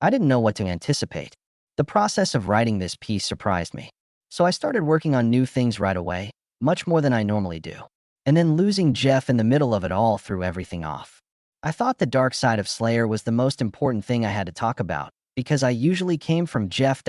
I didn't know what to anticipate. The process of writing this piece surprised me. So I started working on new things right away, much more than I normally do. And then losing Jeff in the middle of it all threw everything off. I thought the dark side of Slayer was the most important thing I had to talk about, because I usually came from Jeff.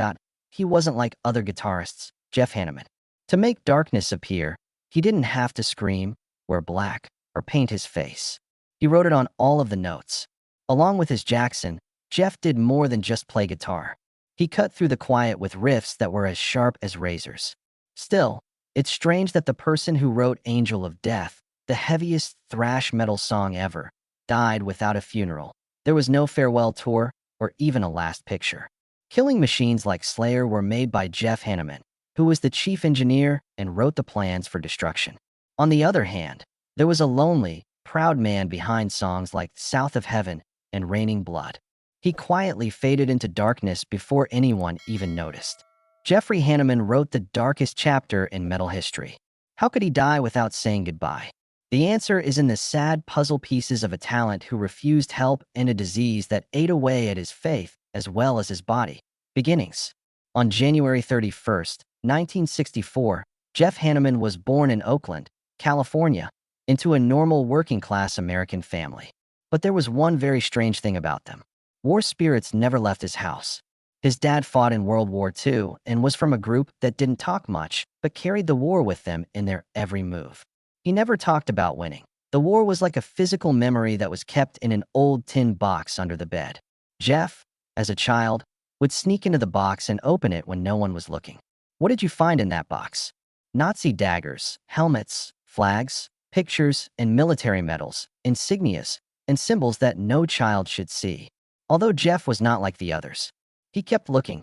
He wasn't like other guitarists, Jeff Hanneman. To make darkness appear, he didn't have to scream, wear black, or paint his face. He wrote it on all of the notes. Along with his Jackson, Jeff did more than just play guitar. He cut through the quiet with riffs that were as sharp as razors. Still, it's strange that the person who wrote Angel of Death, the heaviest thrash metal song ever, died without a funeral. There was no farewell tour or even a last picture. Killing machines like Slayer were made by Jeff Hanneman, who was the chief engineer and wrote the plans for destruction. On the other hand, there was a lonely, proud man behind songs like South of Heaven and Raining Blood. He quietly faded into darkness before anyone even noticed. Jeffrey Hanneman wrote the darkest chapter in metal history. How could he die without saying goodbye? The answer is in the sad puzzle pieces of a talent who refused help and a disease that ate away at his faith as well as his body. Beginnings. On January 31st, 1964, Jeff Hanneman was born in Oakland, California, into a normal working-class American family. But there was one very strange thing about them. War spirits never left his house. His dad fought in World War II and was from a group that didn't talk much, but carried the war with them in their every move. He never talked about winning. The war was like a physical memory that was kept in an old tin box under the bed. Jeff, as a child, would sneak into the box and open it when no one was looking. What did you find in that box? Nazi daggers, helmets, flags, pictures, and military medals, insignias, and symbols that no child should see. Although Jeff was not like the others, he kept looking.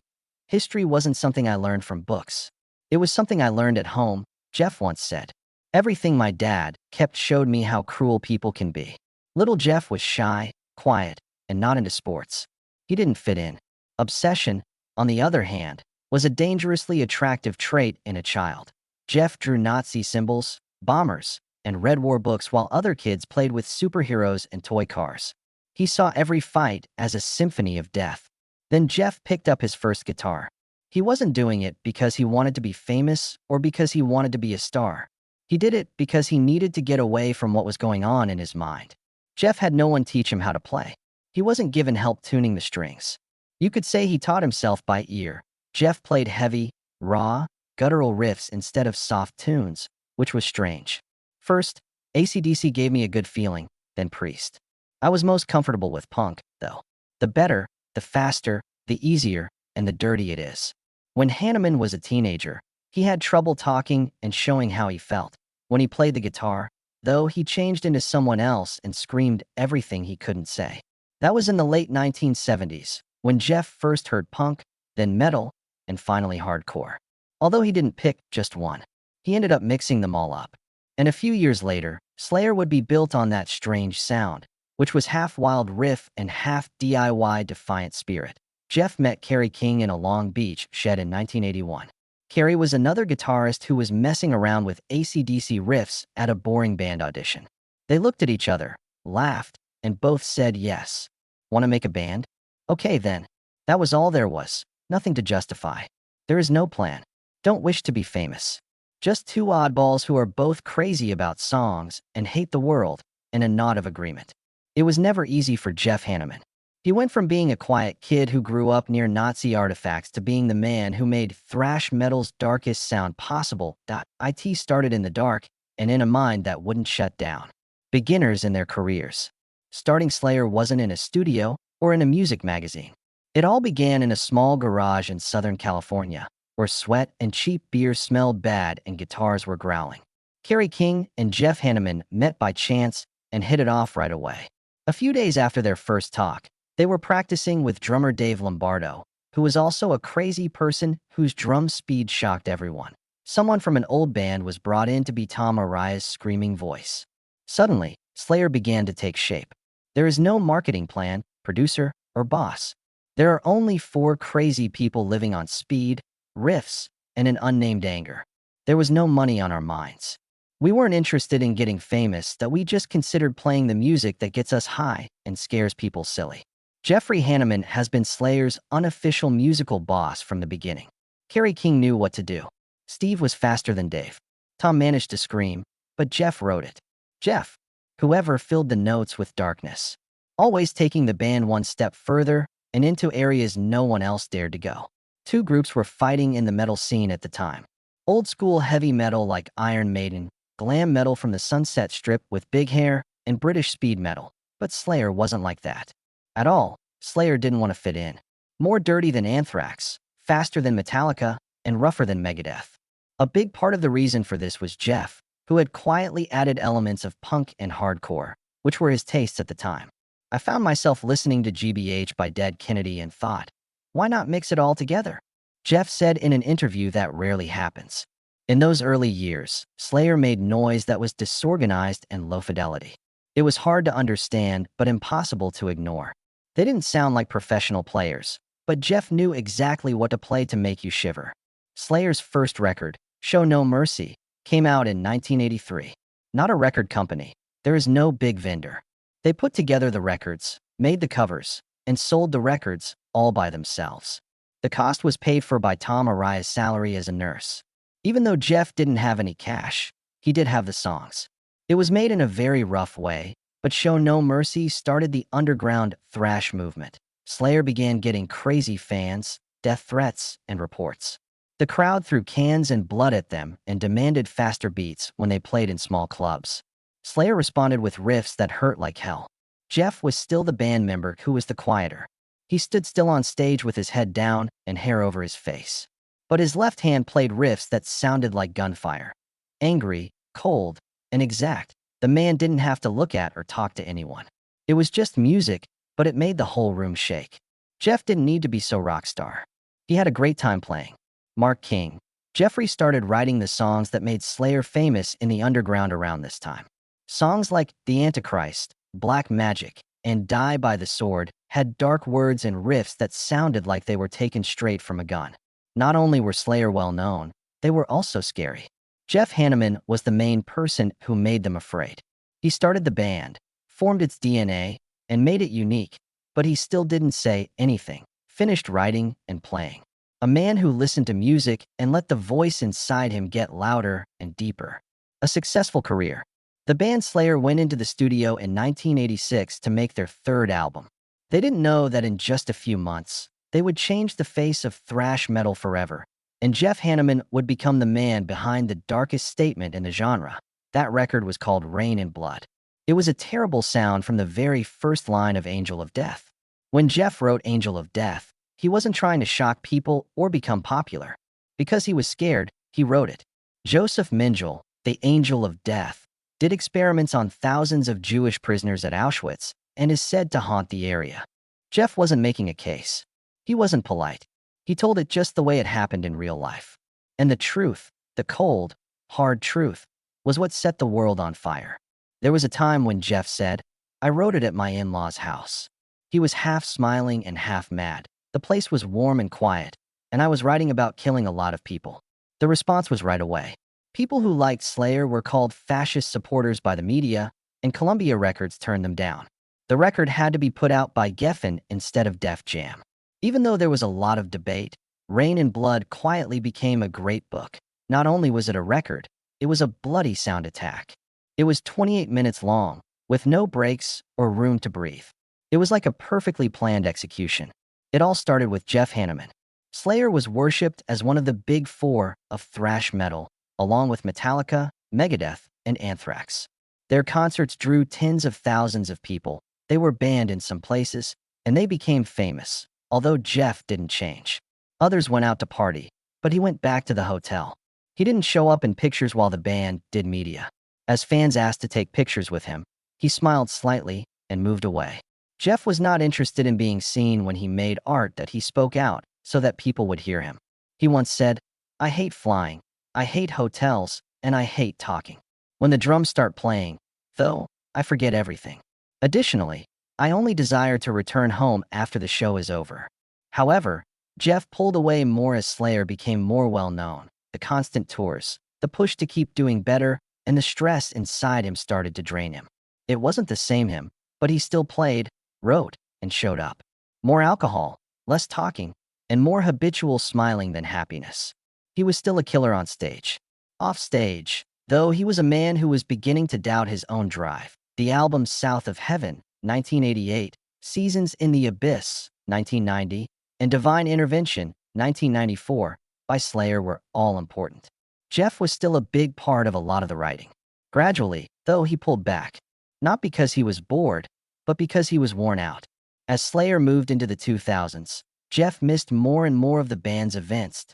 History wasn't something I learned from books. It was something I learned at home, Jeff once said. Everything my dad kept showed me how cruel people can be. Little Jeff was shy, quiet, and not into sports. He didn't fit in. Obsession, on the other hand, was a dangerously attractive trait in a child. Jeff drew Nazi symbols, bombers, and Red War books while other kids played with superheroes and toy cars. He saw every fight as a symphony of death. Then Jeff picked up his first guitar. He wasn't doing it because he wanted to be famous or because he wanted to be a star. He did it because he needed to get away from what was going on in his mind. Jeff had no one teach him how to play. He wasn't given help tuning the strings. You could say he taught himself by ear. Jeff played heavy, raw, guttural riffs instead of soft tunes, which was strange. First, AC/DC gave me a good feeling, then Priest. I was most comfortable with punk, though. The better, the faster, the easier, and the dirty it is. When Hanneman was a teenager, he had trouble talking and showing how he felt. When he played the guitar, though, he changed into someone else and screamed everything he couldn't say. That was in the late 1970s, when Jeff first heard punk, then metal, and finally hardcore. Although he didn't pick just one, he ended up mixing them all up. And a few years later, Slayer would be built on that strange sound, which was half wild riff and half DIY defiant spirit. Jeff met Kerry King in a Long Beach shed in 1981. Kerry was another guitarist who was messing around with AC/DC riffs at a boring band audition. They looked at each other, laughed, and both said yes. Want to make a band? Okay then. That was all there was. Nothing to justify. There is no plan. Don't wish to be famous. Just two oddballs who are both crazy about songs and hate the world, and a nod of agreement. It was never easy for Jeff Hanneman. He went from being a quiet kid who grew up near Nazi artifacts to being the man who made thrash metal's darkest sound possible. It started in the dark and in a mind that wouldn't shut down. Beginners in their careers. Starting Slayer wasn't in a studio or in a music magazine. It all began in a small garage in Southern California, where sweat and cheap beer smelled bad and guitars were growling. Kerry King and Jeff Hanneman met by chance and hit it off right away. A few days after their first talk, they were practicing with drummer Dave Lombardo, who was also a crazy person whose drum speed shocked everyone. Someone from an old band was brought in to be Tom Araya's screaming voice. Suddenly, Slayer began to take shape. There is no marketing plan, producer, or boss. There are only four crazy people living on speed, riffs, and an unnamed anger. There was no money on our minds. We weren't interested in getting famous, that we just considered playing the music that gets us high and scares people silly. Jeffrey Hanneman has been Slayer's unofficial musical boss from the beginning. Kerry King knew what to do. Steve was faster than Dave. Tom managed to scream, but Jeff wrote it. Jeff, whoever filled the notes with darkness, always taking the band one step further and into areas no one else dared to go. Two groups were fighting in the metal scene at the time. Old school heavy metal like Iron Maiden, glam metal from the Sunset Strip with big hair, and British speed metal. But Slayer wasn't like that. At all. Slayer didn't want to fit in. More dirty than Anthrax, faster than Metallica, and rougher than Megadeth. A big part of the reason for this was Jeff, who had quietly added elements of punk and hardcore, which were his tastes at the time. I found myself listening to GBH by Dead Kennedy and thought, why not mix it all together? Jeff said in an interview that rarely happens. In those early years, Slayer made noise that was disorganized and low fidelity. It was hard to understand, but impossible to ignore. They didn't sound like professional players, but Jeff knew exactly what to play to make you shiver. Slayer's first record, Show No Mercy, came out in 1983. Not a record company. There is no big vendor. They put together the records, made the covers, and sold the records all by themselves. The cost was paid for by Tom Araya's salary as a nurse. Even though Jeff didn't have any cash, he did have the songs. It was made in a very rough way, but Show No Mercy started the underground thrash movement. Slayer began getting crazy fans, death threats, and reports. The crowd threw cans and blood at them and demanded faster beats when they played in small clubs. Slayer responded with riffs that hurt like hell. Jeff was still the band member who was the quieter. He stood still on stage with his head down and hair over his face. But his left hand played riffs that sounded like gunfire. Angry, cold, and exact. The man didn't have to look at or talk to anyone. It was just music, but it made the whole room shake. Jeff didn't need to be so rock star. He had a great time playing. Mark King. Jeffrey started writing the songs that made Slayer famous in the underground around this time. Songs like The Antichrist, Black Magic, and Die by the Sword had dark words and riffs that sounded like they were taken straight from a gun. Not only were Slayer well known, they were also scary. Jeff Hanneman was the main person who made them afraid. He started the band, formed its DNA, and made it unique, but he still didn't say anything, finished writing and playing. A man who listened to music and let the voice inside him get louder and deeper. A successful career. The band Slayer went into the studio in 1986 to make their third album. They didn't know that in just a few months, they would change the face of thrash metal forever, and Jeff Hanneman would become the man behind the darkest statement in the genre. That record was called Rain and Blood. It was a terrible sound from the very first line of Angel of Death. When Jeff wrote Angel of Death, he wasn't trying to shock people or become popular. Because he was scared, he wrote it. Joseph Mengele, the Angel of Death, did experiments on thousands of Jewish prisoners at Auschwitz and is said to haunt the area. Jeff wasn't making a case. He wasn't polite. He told it just the way it happened in real life. And the truth, the cold, hard truth, was what set the world on fire. There was a time when Jeff said, I wrote it at my in-laws' house. He was half smiling and half mad. The place was warm and quiet, and I was writing about killing a lot of people. The response was right away. People who liked Slayer were called fascist supporters by the media, and Columbia Records turned them down. The record had to be put out by Geffen instead of Def Jam. Even though there was a lot of debate, Rain and Blood quietly became a great book. Not only was it a record, it was a bloody sound attack. It was 28 minutes long, with no breaks or room to breathe. It was like a perfectly planned execution. It all started with Jeff Hanneman. Slayer was worshipped as one of the big four of thrash metal, along with Metallica, Megadeth, and Anthrax. Their concerts drew tens of thousands of people. They were banned in some places, and they became famous, although Jeff didn't change. Others went out to party, but he went back to the hotel. He didn't show up in pictures while the band did media. As fans asked to take pictures with him, he smiled slightly and moved away. Jeff was not interested in being seen when he made art that he spoke out so that people would hear him. He once said, I hate flying, I hate hotels, and I hate talking. When the drums start playing, though, I forget everything. Additionally, I only desire to return home after the show is over. However, Jeff pulled away more as Slayer became more well-known. The constant tours, the push to keep doing better, and the stress inside him started to drain him. It wasn't the same him, but he still played, wrote, and showed up. More alcohol, less talking, and more habitual smiling than happiness. He was still a killer on stage. Off stage, though, he was a man who was beginning to doubt his own drive. The albums South of Heaven, 1988, Seasons in the Abyss, 1990, and Divine Intervention, 1994, by Slayer were all important. Jeff was still a big part of a lot of the writing. Gradually, though, he pulled back. Not because he was bored, but because he was worn out. As Slayer moved into the 2000s, Jeff missed more and more of the band's events.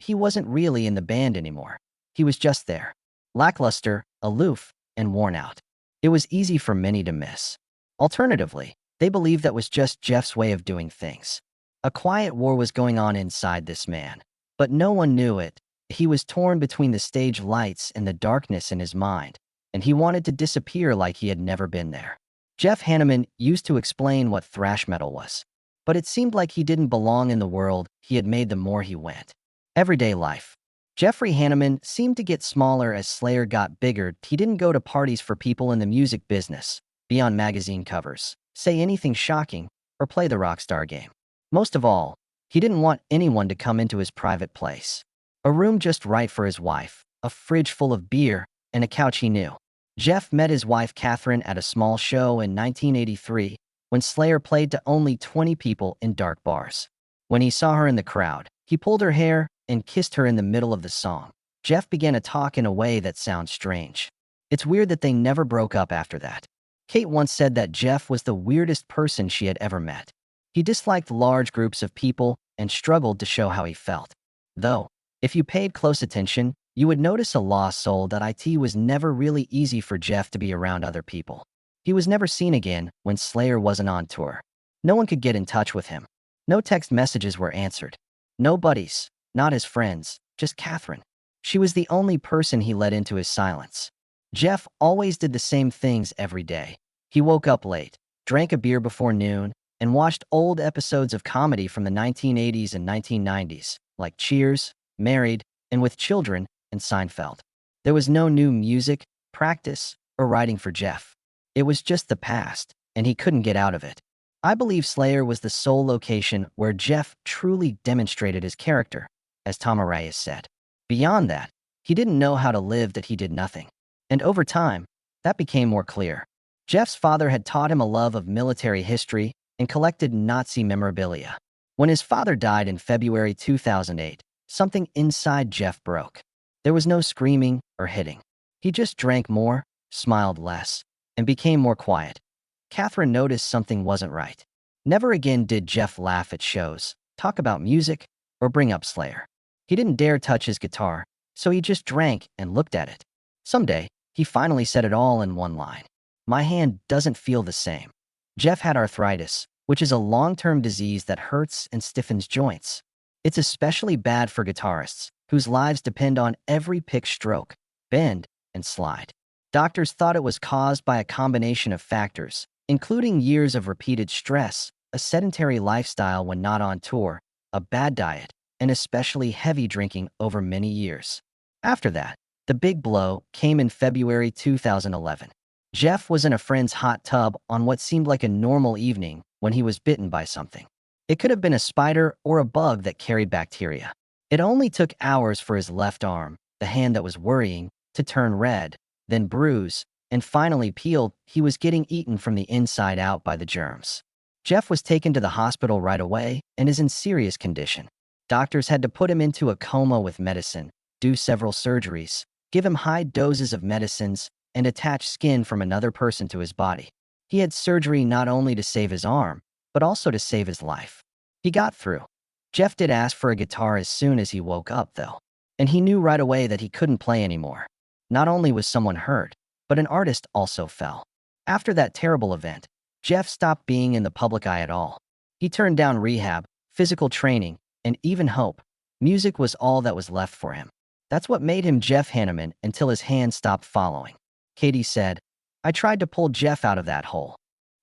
He wasn't really in the band anymore. He was just there. Lackluster, aloof, and worn out. It was easy for many to miss. Alternatively, they believed that was just Jeff's way of doing things. A quiet war was going on inside this man, but no one knew it. He was torn between the stage lights and the darkness in his mind, and he wanted to disappear like he had never been there. Jeff Hanneman used to explain what thrash metal was, but it seemed like he didn't belong in the world he had made the more he went. Everyday life. Jeffrey Hanneman seemed to get smaller as Slayer got bigger. He didn't go to parties for people in the music business, be on magazine covers, say anything shocking, or play the rockstar game. Most of all, he didn't want anyone to come into his private place. A room just right for his wife, a fridge full of beer, and a couch he knew. Jeff met his wife Catherine at a small show in 1983 when Slayer played to only 20 people in dark bars. When he saw her in the crowd, he pulled her hair and kissed her in the middle of the song. Jeff began to talk in a way that sounds strange. It's weird that they never broke up after that. Kate once said that Jeff was the weirdest person she had ever met. He disliked large groups of people and struggled to show how he felt. Though, if you paid close attention, you would notice a lost soul that it was never really easy for Jeff to be around other people. He was never seen again when Slayer wasn't on tour. No one could get in touch with him. No text messages were answered. No buddies, not his friends, just Catherine. She was the only person he let into his silence. Jeff always did the same things every day. He woke up late, drank a beer before noon, and watched old episodes of comedy from the 1980s and 1990s, like Cheers, Married, and With Children, and Seinfeld. There was no new music, practice, or writing for Jeff. It was just the past, and he couldn't get out of it. I believe Slayer was the sole location where Jeff truly demonstrated his character, as Tom Araya said. Beyond that, he didn't know how to live, that he did nothing. And over time, that became more clear. Jeff's father had taught him a love of military history and collected Nazi memorabilia. When his father died in February 2008, something inside Jeff broke. There was no screaming or hitting. He just drank more, smiled less, and became more quiet. Catherine noticed something wasn't right. Never again did Jeff laugh at shows, talk about music, or bring up Slayer. He didn't dare touch his guitar, so he just drank and looked at it. Someday, he finally said it all in one line. "My hand doesn't feel the same." Jeff had arthritis, which is a long-term disease that hurts and stiffens joints. It's especially bad for guitarists, whose lives depend on every pick stroke, bend, and slide. Doctors thought it was caused by a combination of factors, including years of repeated stress, a sedentary lifestyle when not on tour, a bad diet, and especially heavy drinking over many years. After that, the big blow came in February 2011. Jeff was in a friend's hot tub on what seemed like a normal evening when he was bitten by something. It could have been a spider or a bug that carried bacteria. It only took hours for his left arm, the hand that was worrying, to turn red, then bruise, and finally peeled. He was getting eaten from the inside out by the germs. Jeff was taken to the hospital right away and is in serious condition. Doctors had to put him into a coma with medicine, do several surgeries, give him high doses of medicines, and attach skin from another person to his body. He had surgery not only to save his arm, but also to save his life. He got through. Jeff did ask for a guitar as soon as he woke up, though, and he knew right away that he couldn't play anymore. Not only was someone hurt, but an artist also fell. After that terrible event, Jeff stopped being in the public eye at all. He turned down rehab, physical training, and even hope. Music was all that was left for him. That's what made him Jeff Hanneman until his hand stopped following. Katie said, "I tried to pull Jeff out of that hole.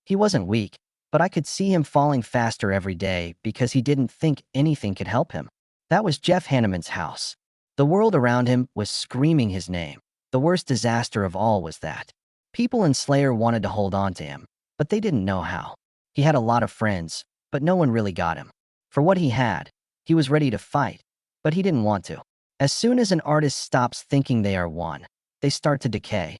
He wasn't weak, but I could see him falling faster every day because he didn't think anything could help him." That was Jeff Hanneman's house. The world around him was screaming his name. The worst disaster of all was that people in Slayer wanted to hold on to him, but they didn't know how. He had a lot of friends, but no one really got him. For what he had, he was ready to fight, but he didn't want to. As soon as an artist stops thinking they are one, they start to decay.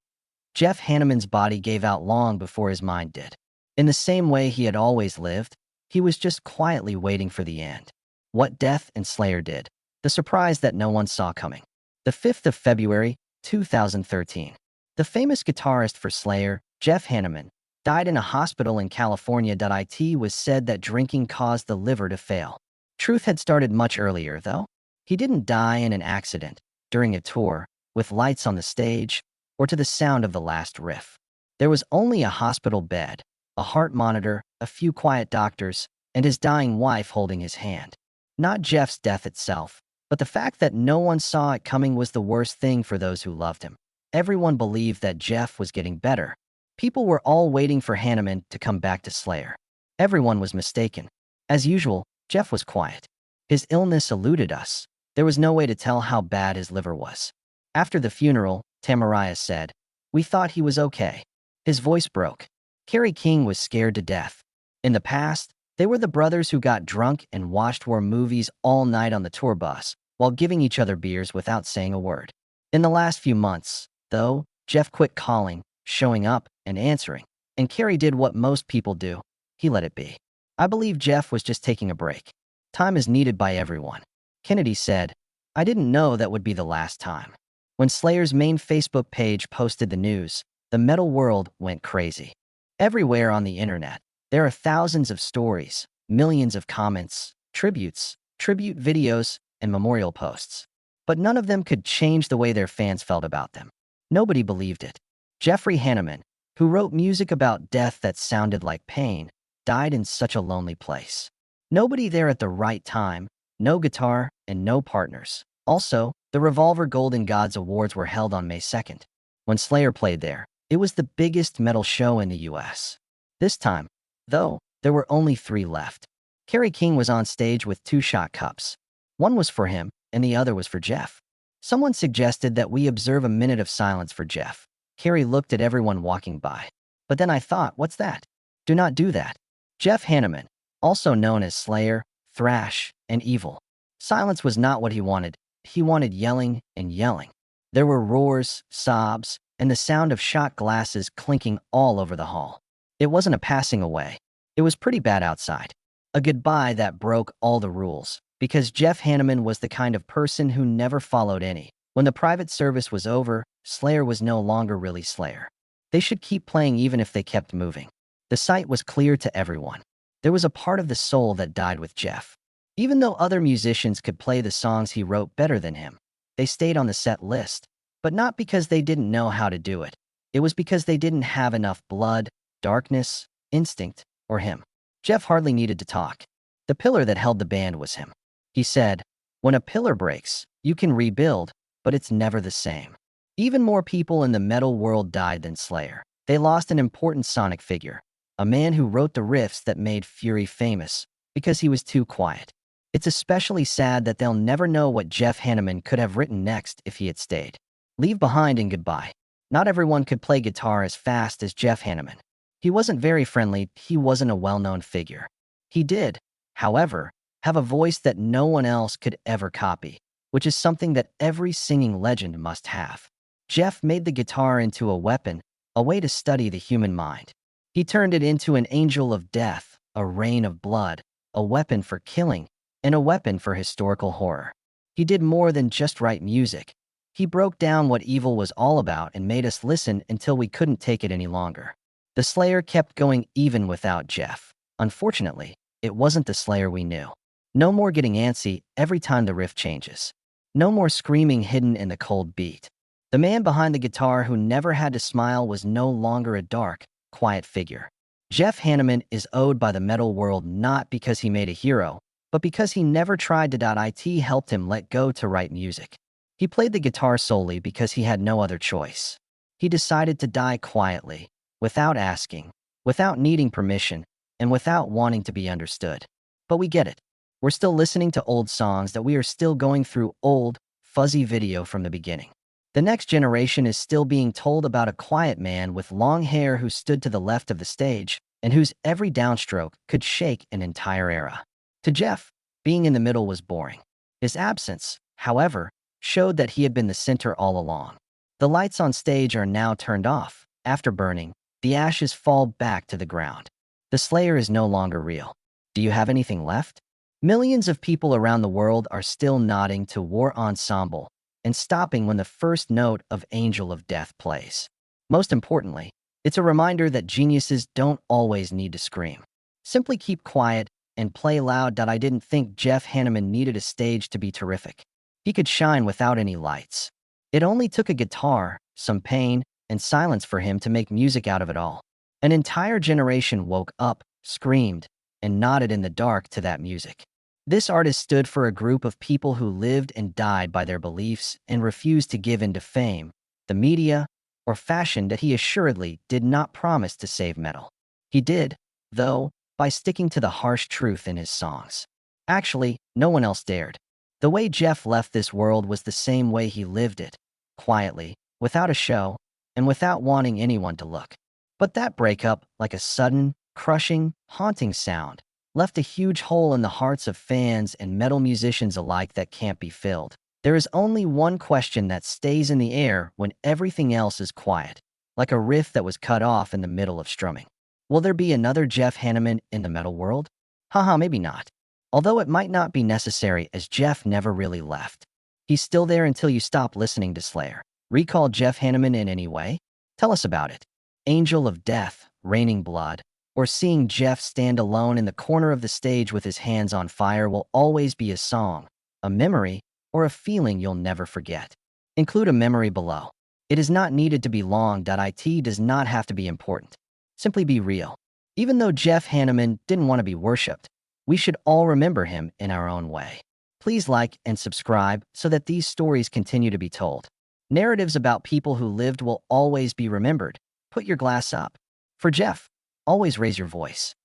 Jeff Hanneman's body gave out long before his mind did. In the same way he had always lived, he was just quietly waiting for the end. What Death and Slayer did. The surprise that no one saw coming. The 5th of February, 2013. The famous guitarist for Slayer, Jeff Hanneman, died in a hospital in California. It was said that drinking caused the liver to fail. Truth had started much earlier, though. He didn't die in an accident, during a tour, with lights on the stage, or to the sound of the last riff. There was only a hospital bed, a heart monitor, a few quiet doctors, and his dying wife holding his hand. Not Jeff's death itself, but the fact that no one saw it coming was the worst thing for those who loved him. Everyone believed that Jeff was getting better. People were all waiting for Hanneman to come back to Slayer. Everyone was mistaken. As usual, Jeff was quiet. His illness eluded us. There was no way to tell how bad his liver was. After the funeral, Tamariah said, "We thought he was okay." His voice broke. Kerry King was scared to death. In the past, they were the brothers who got drunk and watched war movies all night on the tour bus, while giving each other beers without saying a word. In the last few months, though, Jeff quit calling, showing up, and answering. And Kerry did what most people do. He let it be. I believe Jeff was just taking a break. Time is needed by everyone. Kennedy said, "I didn't know that would be the last time." When Slayer's main Facebook page posted the news, the metal world went crazy. Everywhere on the internet, there are thousands of stories, millions of comments, tribute videos, and memorial posts. But none of them could change the way their fans felt about them. Nobody believed it. Jeffrey Hanneman, who wrote music about death that sounded like pain, died in such a lonely place. Nobody there at the right time, no guitar, and no partners. Also, the Revolver Golden Gods Awards were held on May 2nd. When Slayer played there, it was the biggest metal show in the US. This time, though, there were only 3 left. Kerry King was on stage with 2 shot cups. One was for him, and the other was for Jeff. Someone suggested that we observe a minute of silence for Jeff. Kerry looked at everyone walking by. But then I thought, what's that? Do not do that. Jeff Hanneman, also known as Slayer, Thrash, and Evil. Silence was not what he wanted. He wanted yelling and yelling. There were roars, sobs, and the sound of shot glasses clinking all over the hall. It wasn't a passing away. It was pretty bad outside. A goodbye that broke all the rules, because Jeff Hanneman was the kind of person who never followed any. When the private service was over, Slayer was no longer really Slayer. They should keep playing even if they kept moving. The sight was clear to everyone. There was a part of the soul that died with Jeff. Even though other musicians could play the songs he wrote better than him, they stayed on the set list. But not because they didn't know how to do it. It was because they didn't have enough blood, darkness, instinct, or him. Jeff hardly needed to talk. The pillar that held the band was him. He said, "When a pillar breaks, you can rebuild, but it's never the same." Even more people in the metal world died than Slayer. They lost an important sonic figure, a man who wrote the riffs that made Fury famous, because he was too quiet. It's especially sad that they'll never know what Jeff Hanneman could have written next if he had stayed. Leave Behind and Goodbye. Not everyone could play guitar as fast as Jeff Hanneman. He wasn't very friendly, he wasn't a well-known figure. He did, however, have a voice that no one else could ever copy, which is something that every singing legend must have. Jeff made the guitar into a weapon, a way to study the human mind. He turned it into an angel of death, a rain of blood, a weapon for killing, and a weapon for historical horror. He did more than just write music. He broke down what evil was all about and made us listen until we couldn't take it any longer. The Slayer kept going even without Jeff. Unfortunately, it wasn't the Slayer we knew. No more getting antsy every time the riff changes. No more screaming hidden in the cold beat. The man behind the guitar who never had to smile was no longer a dark, quiet figure. Jeff Hanneman is owed by the metal world not because he made a hero, but because he never tried to. It helped him let go to write music. He played the guitar solely because he had no other choice. He decided to die quietly, without asking, without needing permission, and without wanting to be understood. But we get it. We're still listening to old songs that we are still going through old, fuzzy video from the beginning. The next generation is still being told about a quiet man with long hair who stood to the left of the stage, and whose every downstroke could shake an entire era. To Jeff, being in the middle was boring. His absence, however, showed that he had been the center all along. The lights on stage are now turned off. After burning, the ashes fall back to the ground. The Slayer is no longer real. Do you have anything left? Millions of people around the world are still nodding to War Ensemble and stopping when the first note of Angel of Death plays. Most importantly, it's a reminder that geniuses don't always need to scream. Simply keep quiet and play loud. I didn't think Jeff Hanneman needed a stage to be terrific. He could shine without any lights. It only took a guitar, some pain, and silence for him to make music out of it all. An entire generation woke up, screamed, and nodded in the dark to that music. This artist stood for a group of people who lived and died by their beliefs and refused to give in to fame, the media, or fashion that he assuredly did not promise to save metal. He did, though, by sticking to the harsh truth in his songs. Actually, no one else dared. The way Jeff left this world was the same way he lived it, quietly, without a show, and without wanting anyone to look. But that breakup, like a sudden, crushing, haunting sound, left a huge hole in the hearts of fans and metal musicians alike that can't be filled. There is only one question that stays in the air when everything else is quiet, like a riff that was cut off in the middle of strumming. Will there be another Jeff Hanneman in the metal world? Haha, maybe not. Although it might not be necessary, as Jeff never really left. He's still there until you stop listening to Slayer. Recall Jeff Hanneman in any way? Tell us about it. Angel of Death, Raining Blood, or seeing Jeff stand alone in the corner of the stage with his hands on fire will always be a song, a memory, or a feeling you'll never forget. Include a memory below. It is not needed to be long. It does not have to be important. Simply be real. Even though Jeff Hanneman didn't want to be worshipped, we should all remember him in our own way. Please like and subscribe so that these stories continue to be told. Narratives about people who lived will always be remembered. Put your glass up. For Jeff, always raise your voice.